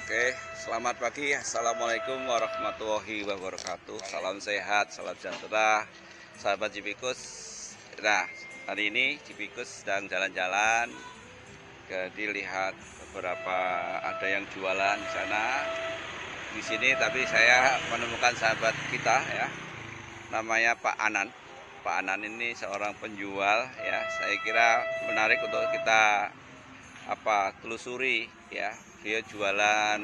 Oke, selamat pagi. Assalamualaikum warahmatullahi wabarakatuh. Salam sehat, salam sejahtera, sahabat Civikus. Nah, hari ini Civikus sedang jalan-jalan. Jadi lihat beberapa ada yang jualan di sana, di sini. Tapi saya menemukan sahabat kita ya, namanya Pak Anan. Pak Anan ini seorang penjual ya. Saya kira menarik untuk kita telusuri ya. Dia jualan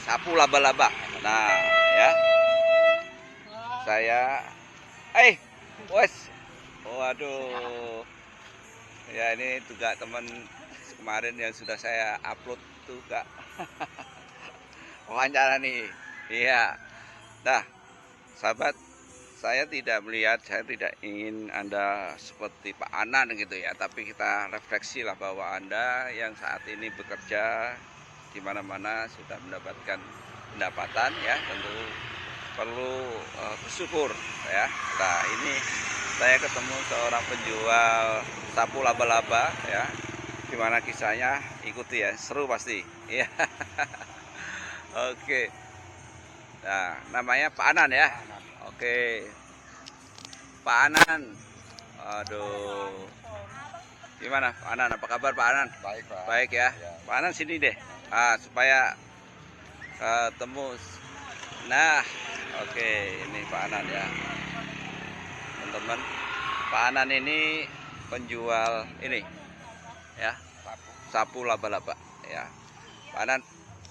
sapu laba-laba. Nah ya, saya waduh ya, ini juga teman kemarin yang sudah saya upload juga wawancara nih. Iya. Nah sahabat, saya tidak ingin Anda seperti Pak Anan gitu ya, tapi kita refleksi lah bahwa Anda yang saat ini bekerja di mana-mana sudah mendapatkan pendapatan ya, tentu perlu bersyukur ya. Nah, ini saya ketemu seorang penjual sapu laba-laba ya, gimana kisahnya, ikuti ya, seru pasti ya. Oke. Nah, namanya Pak Anan ya. Oke, Pak Anan. Aduh, gimana Pak Anan? Apa kabar Pak Anan? Baik, Pak. Baik ya. Pak Anan sini deh, supaya ketemu. Nah, oke, ini Pak Anan ya, teman-teman. Pak Anan ini penjual ini ya, sapu laba-laba ya. Pak Anan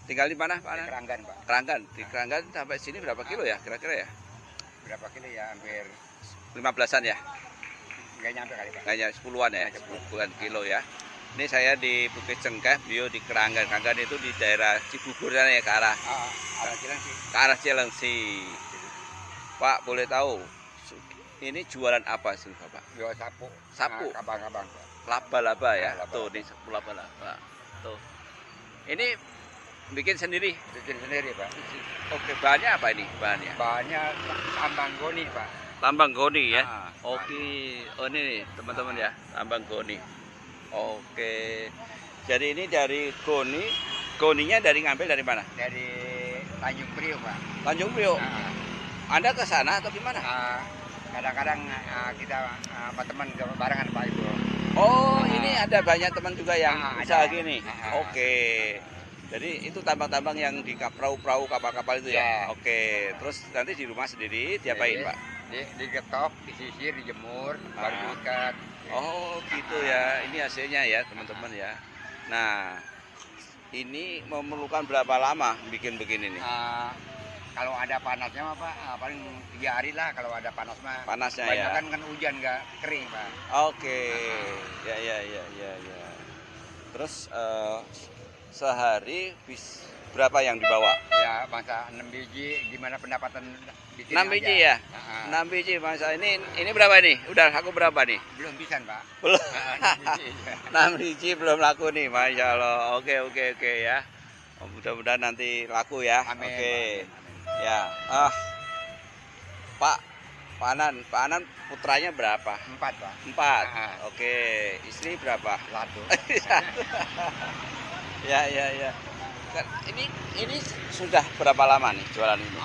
tinggal di mana Pak Anan? Keranggan, Pak. Keranggan. Di Keranggan sampai sini berapa kilo ya kira-kira ya? Berapa kilo ya? Hampir 15-an ya? nggak nyampe kali, Pak. Nggak nyampe 10-an ya? 10-an kilo ya. Ini saya di Bukit Cengkeh, beliau di Keranggan. Keranggan itu di daerah Cibubur sana ya, ke arah Cilengsi. ke arah Cilengsi. Pak, boleh tahu ini jualan apa sih Bapak? Jual sapu. Sapu? Abang-abang, Pak. Laba-laba ya? Laba-laba. Tuh, ini sapu laba-laba. Tuh. Ini bikin sendiri? Bikin sendiri, Pak. Oke, bahannya apa ini? Bahannya? Bahannya tambang goni, Pak. Tambang goni ya? Ah, Oke, oh ini nih teman-teman ya, tambang goni. Oke, jadi ini dari goni, goninya dari ngambil dari mana? Dari Tanjung Priok, Pak. Tanjung Priok. Nah, Anda ke sana atau gimana? kadang-kadang kita teman barengan, Pak, itu. Oh, ini ada banyak teman juga yang usaha ada. gini. Oke, jadi itu tambang-tambang yang di perahu-perahu kapal-kapal itu ya? Ya. Oke, terus nanti di rumah sendiri diapain Jadi, Pak? Digetok, disisir, dijemur, baru diikat. Oh gitu ya, ini hasilnya ya teman-teman ya. Nah, ini memerlukan berapa lama bikin begini nih? Kalau ada panasnya mah, Pak, paling 3 hari lah kalau ada panas mah. Panasnya ya. Banyak kan hujan nggak kering, Pak. Oke, ya. Terus sehari berapa yang dibawa? Ya, masa 6 biji, gimana pendapatan bikin 6 biji ya? 6 biji masa ini berapa nih? Udah laku berapa nih? Belum bisa, Pak. Belum. 6 biji. 6 biji belum laku nih, Masya Allah. Oke ya. Mudah-mudahan nanti laku ya. Amin, Oke. Pak. Ya. Pak Anan putranya berapa? 4, Pak. 4. Oke. Istri berapa? 1. Ya. Ini sudah berapa lama nih jualan ini?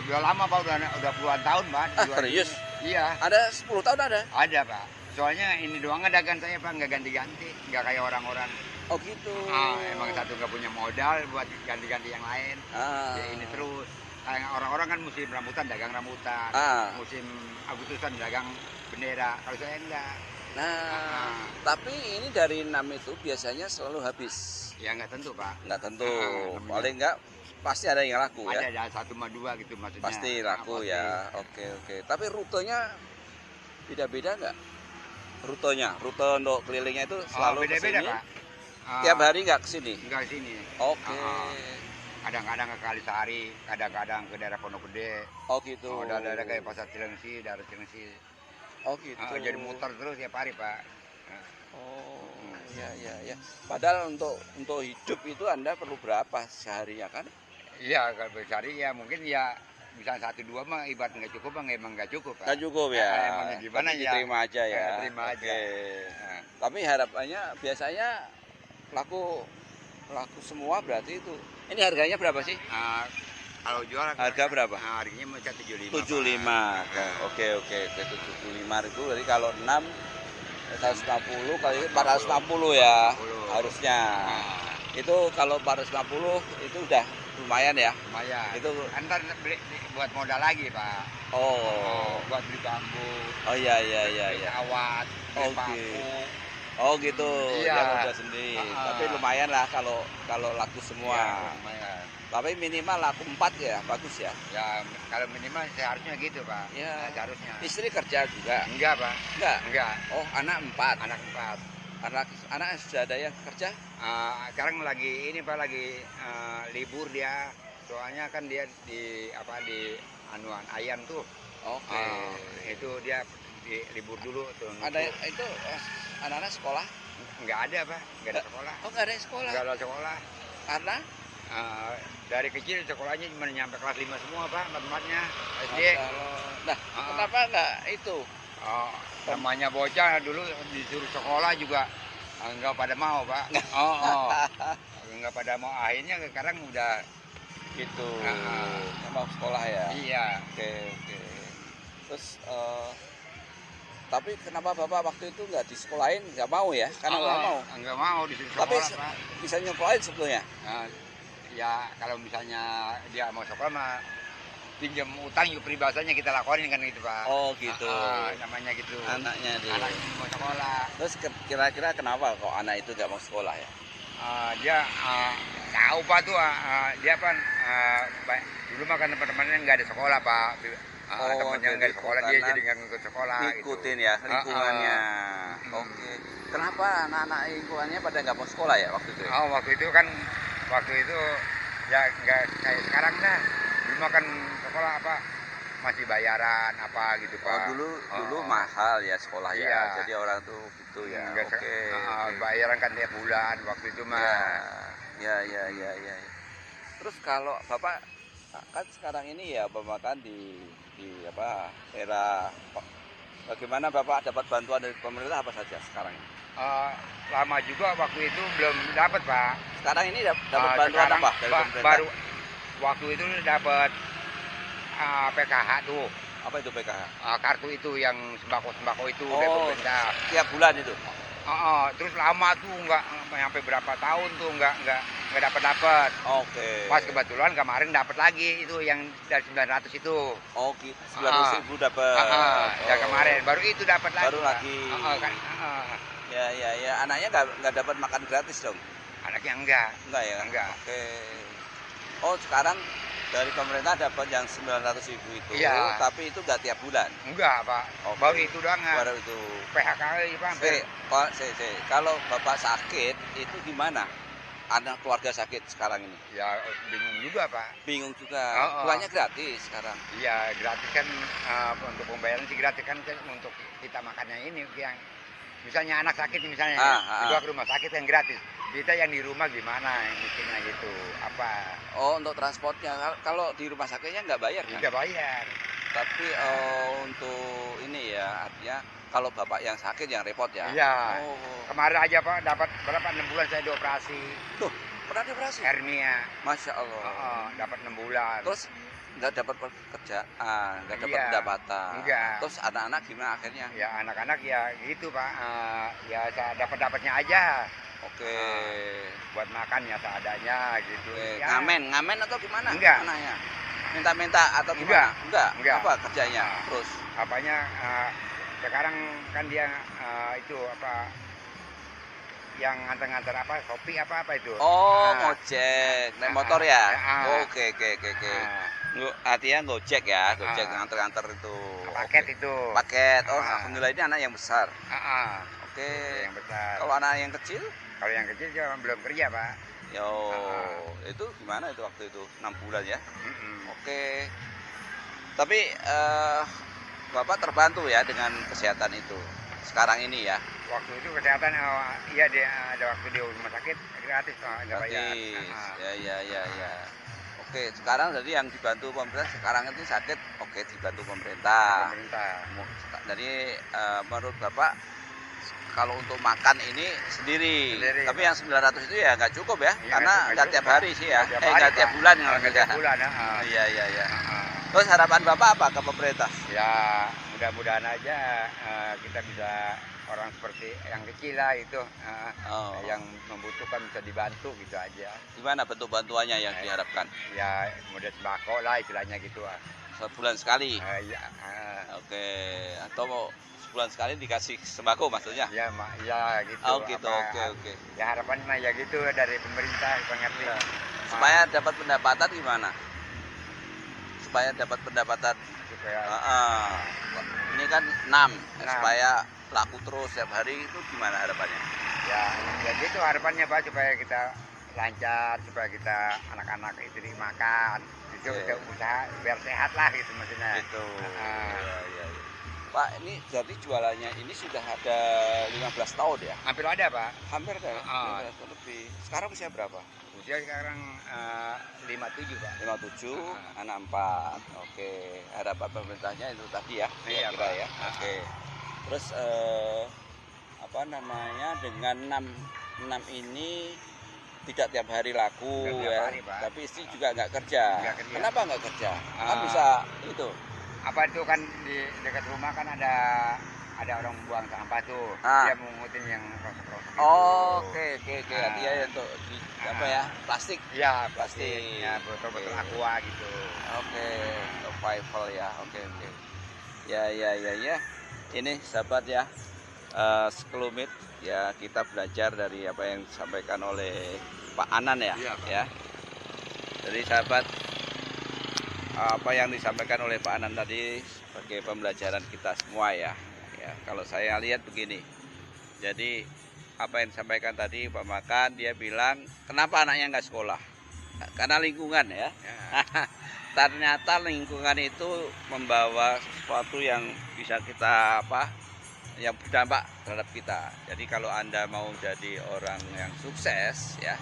Udah lama, Pak, udah puluhan tahun, Pak. Serius? Iya. Ada 10 tahun ada? Ada, Pak. Soalnya ini doang dagang saya, Pak, nggak ganti-ganti, nggak kayak orang-orang. Oh gitu. Emang satu nggak punya modal buat ganti-ganti yang lain. Ya ini terus. Kayak orang-orang kan musim rambutan dagang rambutan, musim Agustusan dagang bendera. Kalau saya enggak. Nah, tapi ini dari 6 itu biasanya selalu habis. Ya nggak tentu, Pak. Nggak tentu. Paling nggak pasti ada yang laku ya. Ada 1 sama 2 gitu maksudnya. Pasti laku ya. Oke. Tapi rutenya beda-beda nggak? Rute untuk kelilingnya itu selalu beda-beda, kesini? Pak. Tiap hari nggak kesini? Enggak ke sini. Oke. Kadang-kadang ke Kalisari, kadang-kadang ke daerah Pondok Gede. Oh gitu. Daerah kayak Pasar Cilengsi, daerah Cilengsi. Oh gitu. Jadi muter terus tiap hari, Pak. Oh, ya. Padahal untuk hidup itu Anda perlu berapa sehari ya kan? Iya, kalau cari ya mungkin ya bisa 1-2 mah ibarat nggak cukup, emang nggak cukup, Pak. Nggak cukup ya. Emangnya gimana tapi ya? diterima aja ya. Terima aja. Oke. Tapi harapannya biasanya laku semua berarti itu. Ini harganya berapa sih? Kalau jual Harga berapa? harganya mau 75. 75. Oke, 75.000. Jadi kalau 6 150 kali 460 ya 460. harusnya. Itu kalau 460 itu udah lumayan ya. Lumayan. Itu ntar beli buat modal lagi, Pak. Buat beli bambu. Oh iya. Kawat, beli Oke. paku. Oh gitu. Iya. Yang udah sendiri. Tapi lumayan lah kalau laku semua. Iya, lumayan. Tapi minimal laku 4 ya, bagus ya. Ya kalau minimal seharusnya gitu, Pak. Ya. Seharusnya. Istri kerja juga? Enggak, Pak. Enggak. Oh, anak 4. Anak 4. Anak sudah ada yang kerja? Sekarang lagi ini Pak, lagi libur dia. Soalnya kan dia di anuan ayam tuh. Oke. Itu dia libur dulu tuh. Ada itu anak-anak sekolah? Enggak ada, Pak. Enggak ada sekolah. Oh, enggak ada sekolah. Enggak ada sekolah. Karena dari kecil sekolahnya cuma nyampe kelas 5 semua, Pak, tempatnya SD. Nah, kenapa enggak itu? Namanya bocah dulu disuruh sekolah juga enggak pada mau, Pak. Enggak pada mau, akhirnya sekarang udah Gitu. Mau sekolah ya? Iya. Oke. Terus tapi kenapa Bapak waktu itu nggak disekolahin, nggak mau ya? Karena nggak mau. Enggak mau disuruh Tapi sekolah, Pak. bisa nyekolahin sebetulnya. Ya kalau misalnya dia mau sekolah mah pinjam utang juga peribahasanya kita lakonin kan gitu, Pak. Oh gitu. Namanya gitu. Anaknya dia. Anak mau sekolah. Terus kira-kira kenapa kok anak itu nggak mau sekolah ya? Dia tahu, Pak, tuh dia kan dulu mah kan teman-temannya nggak ada sekolah, Pak. Temannya nggak ada sekolah, dia jadi nggak ngikut sekolah. Ngikutin ya lingkungannya. Oke. Kenapa anak-anak lingkungannya pada nggak mau sekolah ya waktu itu? Waktu itu ya nggak kayak sekarang dah. Dulu mah kan sekolah masih bayaran gitu, Pak. Dulu mahal ya sekolah ya. Iya. Jadi orang tuh gitu ya. Oke. Bayaran kan tiap bulan waktu itu mah. Ya. Terus kalau Bapak kan sekarang ini ya Bapak kan di era bagaimana Bapak dapat bantuan dari pemerintah apa saja sekarang? Lama juga waktu itu belum dapat, Pak. Sekarang ini dapat bantuan apa dari pemerintah? Baru waktu itu dapat PKH tuh. Apa itu PKH? Kartu itu yang sembako itu dari pemerintah. Tiap bulan itu? Terus lama tuh nggak sampai berapa tahun tuh nggak dapat. Oke. Pas kebetulan kemarin dapat lagi itu yang dari 900 itu. Oh, 900.000 dapat. Dan kemarin baru itu dapat lagi. Baru lagi. Ya. Anaknya nggak dapat makan gratis dong? Anaknya enggak. Enggak ya? Enggak. Oke. Oh, sekarang dari pemerintah dapat yang 900.000 itu, iya. Tapi itu nggak tiap bulan? Enggak, Pak. Oke. Baru itu doang. Baru itu. PHK Pak. Kalau Bapak sakit itu gimana? Anak keluarga sakit sekarang ini? Ya bingung juga, Pak. Bingung juga. Keluarnya gratis sekarang? Iya, gratis kan, untuk pembayaran sih gratis kan untuk kita makannya ini yang misalnya anak sakit misalnya dibawa ke rumah sakit yang gratis. Kita yang di rumah gimana mikirnya gitu, apa? Oh, untuk transportnya. Kalau di rumah sakitnya nggak bayar kan? Tidak bayar. Tapi untuk ini ya, artinya kalau Bapak yang sakit yang repot ya? Iya. Oh. Kemarin aja, Pak, dapat berapa 6 bulan saya dioperasi. Tuh, pernah dioperasi? Hernia. Masya Allah. Dapat 6 bulan. Terus nggak dapat pekerjaan, nggak dapat Iya. pendapatan. Enggak. Terus anak-anak gimana akhirnya? Ya anak-anak ya gitu, Pak. Ya saya dapat-dapatnya aja. Oke. Buat makan ya seadanya gitu. Oke. Ya. Ngamen atau gimana? Enggak. Anaknya? Minta-minta atau gimana? Enggak. Apa kerjanya? Terus? Apanya? Sekarang kan dia itu yang nganter-nganter Shopee apa itu? Ngojek, naik motor ya? Oke. Artinya Gojek ya, Gojek nganter-nganter itu. Paket itu. Paket. Alhamdulillah ini anak yang besar. Oke. Yang besar. Kalau anak yang kecil? Kalau yang kecil juga belum kerja, Pak. Itu gimana itu waktu itu? 6 bulan ya? Oke. Tapi Bapak terbantu ya dengan kesehatan itu sekarang ini ya? Waktu itu kesehatan, iya dia ada waktu di rumah sakit gratis, nggak bayar. Ya. Oke, sekarang jadi yang dibantu pemerintah sekarang itu sakit, oke dibantu pemerintah. Pemerintah. Jadi menurut Bapak kalau untuk makan ini sendiri. Tapi yang 900 itu ya nggak cukup ya, Iya, karena nggak tiap hari sih ya. Nggak tiap bulan kalau nggak tiap bulan. Iya, iya, iya. Terus harapan Bapak apa ke pemerintah? Ya mudah-mudahan aja kita bisa orang seperti yang kecil lah itu yang membutuhkan bisa dibantu gitu aja. Gimana bentuk bantuannya yang diharapkan? Ya model sembako lah istilahnya gitu. Sebulan sekali? Ya, Oke, atau mau sebulan sekali dikasih sembako maksudnya? ya, ya gitu. Oh gitu, oke. Ya harapan mah ya gitu dari pemerintah pengerti. Ya. Supaya dapat pendapatan gimana? Supaya dapat pendapatan Supaya ini kan 6. Supaya laku terus setiap hari itu gimana harapannya? ya gitu harapannya Pak, supaya kita lancar, supaya kita anak-anak itu dimakan, itu kita usaha biar sehat lah gitu maksudnya. Itu. Ya. Pak, ini jadi jualannya ini sudah ada 15 tahun ya? Hampir ada Pak. Hampir ada ya? 15 tahun lebih. Sekarang usia berapa? Usia sekarang 57 Pak. 57, anak 4. Oke, harapan pemerintahnya itu tadi ya? Iya kira Pak. Ya. Oke. Terus apa namanya, dengan 6 ini tidak tiap hari laku Tidak tiap ya, hari, Pak. tapi istri juga nggak kerja. Kenapa nggak kerja? Kan bisa itu. Apa itu kan di dekat rumah kan ada orang buang sampah tuh. Dia mengutin yang rosok-rosok itu. Oke. Artinya untuk apa ya, plastik. Iya, plastik. Ya, botol-botol aqua gitu. Oke, survival ya. Oke. Ya. Ini sahabat ya, sekelumit ya kita belajar dari apa yang disampaikan oleh Pak Anan ya. Iya, Pak. Ya. Jadi sahabat, apa yang disampaikan oleh Pak Anan tadi sebagai pembelajaran kita semua ya. Kalau saya lihat begini, jadi apa yang disampaikan tadi Pak Makan, dia bilang kenapa anaknya nggak sekolah? Karena lingkungan ya. Ternyata lingkungan itu membawa sesuatu yang bisa kita yang berdampak terhadap kita. Jadi kalau Anda mau jadi orang yang sukses ya,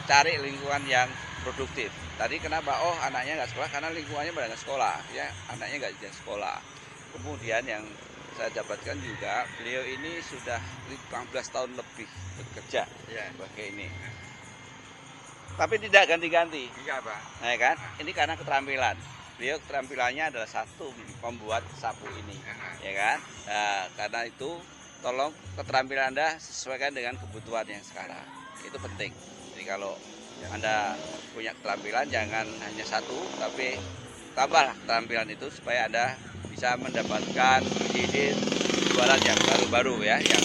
cari lingkungan yang produktif. Tadi kenapa? Oh, anaknya nggak sekolah karena lingkungannya pada nggak sekolah ya, anaknya nggak sekolah. Kemudian yang saya dapatkan juga, beliau ini sudah 15 tahun lebih bekerja sebagai ini, tapi tidak ganti-ganti. Iya Pak. Nah, kan? Ini karena keterampilan. Beliau keterampilannya adalah satu, membuat sapu ini, ya kan? Nah, karena itu tolong keterampilan Anda sesuaikan dengan kebutuhan yang sekarang. Itu penting. Jadi kalau Anda punya keterampilan jangan hanya satu, tapi tambahlah keterampilan itu supaya Anda bisa mendapatkan ide jualan yang baru-baru ya, yang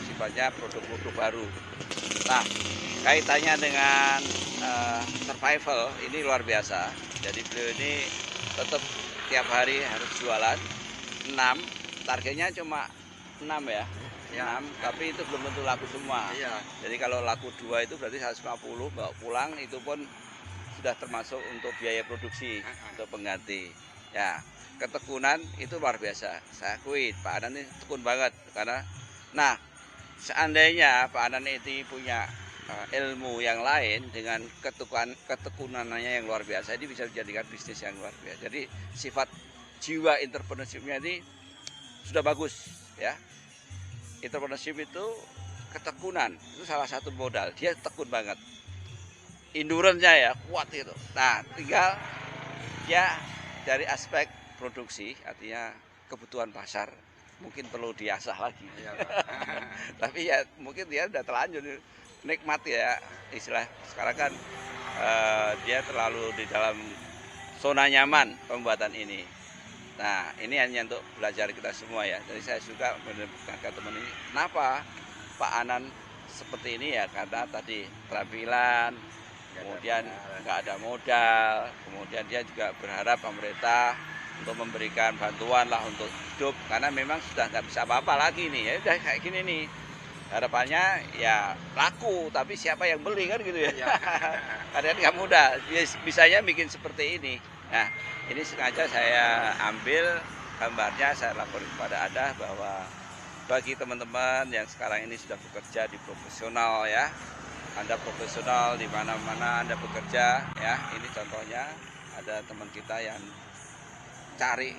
sifatnya produk-produk baru. Nah, kaitannya dengan survival ini luar biasa. Jadi beliau ini tetap tiap hari harus jualan 6, targetnya cuma 6 ya. 6, tapi itu belum tentu laku semua. Jadi kalau laku 2 itu berarti 150, bawa pulang itu pun sudah termasuk untuk biaya produksi untuk pengganti. Ya, ketekunan itu luar biasa. Saya akui Pak Anan ini tekun banget karena seandainya Pak Anan itu punya ilmu yang lain dengan ketekunannya yang luar biasa, ini bisa dijadikan bisnis yang luar biasa. Jadi sifat jiwa entrepreneurship-nya ini sudah bagus ya. Entrepreneurship itu ketekunan, itu salah satu modal. Dia tekun banget, endurance-nya ya kuat itu. Nah, tinggal ya dari aspek produksi, artinya kebutuhan pasar mungkin perlu diasah lagi. Tapi ya mungkin dia udah terlanjur nikmat ya, istilah sekarang kan dia terlalu di dalam zona nyaman pembuatan ini. Nah, ini hanya untuk belajar kita semua ya. Jadi saya suka mendengarkan teman ini. Kenapa Pak Anan seperti ini ya? Karena tadi keterampilan, kemudian nggak ada modal, kemudian dia juga berharap pemerintah untuk memberikan bantuan lah untuk hidup, karena memang sudah nggak bisa apa-apa lagi nih ya, udah kayak gini nih. Harapannya ya laku, tapi siapa yang beli kan gitu ya. Kadang nggak mudah, bisanya bikin seperti ini. Nah, ini sengaja saya ambil gambarnya, saya lapor kepada Anda bahwa bagi teman-teman yang sekarang ini sudah bekerja di profesional ya, Anda profesional di mana-mana Anda bekerja ya. Ini contohnya ada teman kita yang cari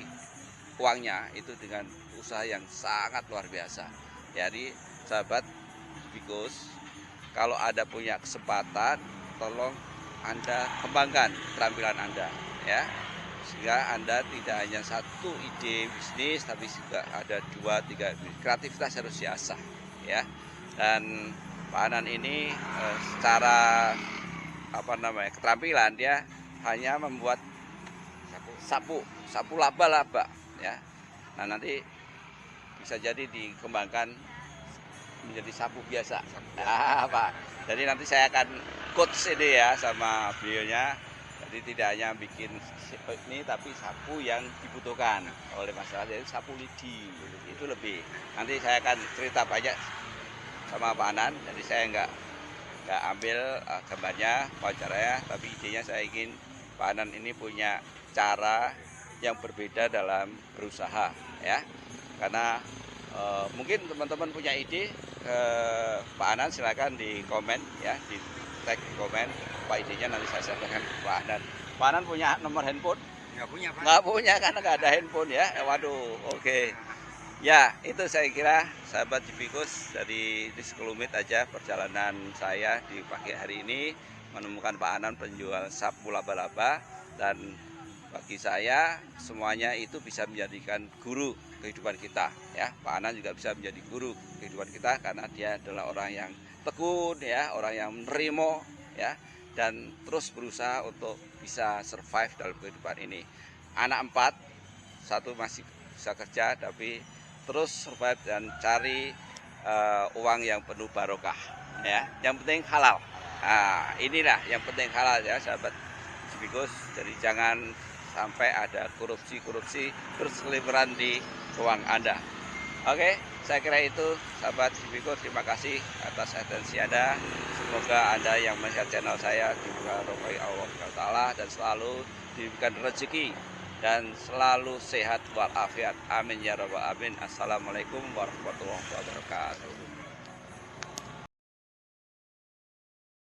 uangnya itu dengan usaha yang sangat luar biasa. Jadi sahabat Cibikus, kalau Anda punya kesempatan, tolong Anda kembangkan keterampilan Anda, ya. Sehingga Anda tidak hanya satu ide bisnis, tapi juga ada 2, 3 kreativitas harus diasah, ya. Dan Pak Anan ini secara keterampilan dia hanya membuat sapu laba-laba, ya. Nah, nanti bisa jadi dikembangkan menjadi sapu biasa. Pak. Jadi nanti saya akan coach ini ya sama beliaunya. Jadi tidak hanya bikin ini, tapi sapu yang dibutuhkan oleh masyarakat, jadi sapu lidi itu lebih. Nanti saya akan cerita banyak sama Pak Anan. Jadi saya nggak ambil gambarnya, wawancaranya, tapi idenya saya ingin Pak Anan ini punya cara yang berbeda dalam berusaha, ya. Karena mungkin teman-teman punya ide ke Pak Anan, silakan di komen, ya, di tag di komen apa idenya, nanti saya sampaikan ke Pak Anan. Pak Anan punya nomor handphone? Nggak punya, Pak. Nggak punya karena nggak ada handphone, ya. Waduh, oke. Ya, itu saya kira sahabat Cibikus, dari sekelumit aja perjalanan saya di pagi hari ini menemukan Pak Anan penjual sapu laba-laba, dan bagi saya semuanya itu bisa menjadikan guru kehidupan kita, ya. Pak Anan juga bisa menjadi guru kehidupan kita karena dia adalah orang yang tekun, ya, orang yang menerima, ya, dan terus berusaha untuk bisa survive dalam kehidupan ini. Anak 4, 1 masih bisa kerja, tapi terus survive dan cari uang yang penuh barokah, ya. Yang penting halal. Nah, inilah yang penting halal, ya, sahabat Cibikus. Jadi jangan sampai ada korupsi berseliweran di uang Anda. Oke, saya kira itu sahabat Cibikus. Terima kasih atas atensi Anda. Semoga Anda yang melihat channel saya diberkahi Allah Taala dan selalu diberikan rezeki dan selalu sehat walafiat. Amin ya rabbal alamin. Assalamualaikum warahmatullahi wabarakatuh.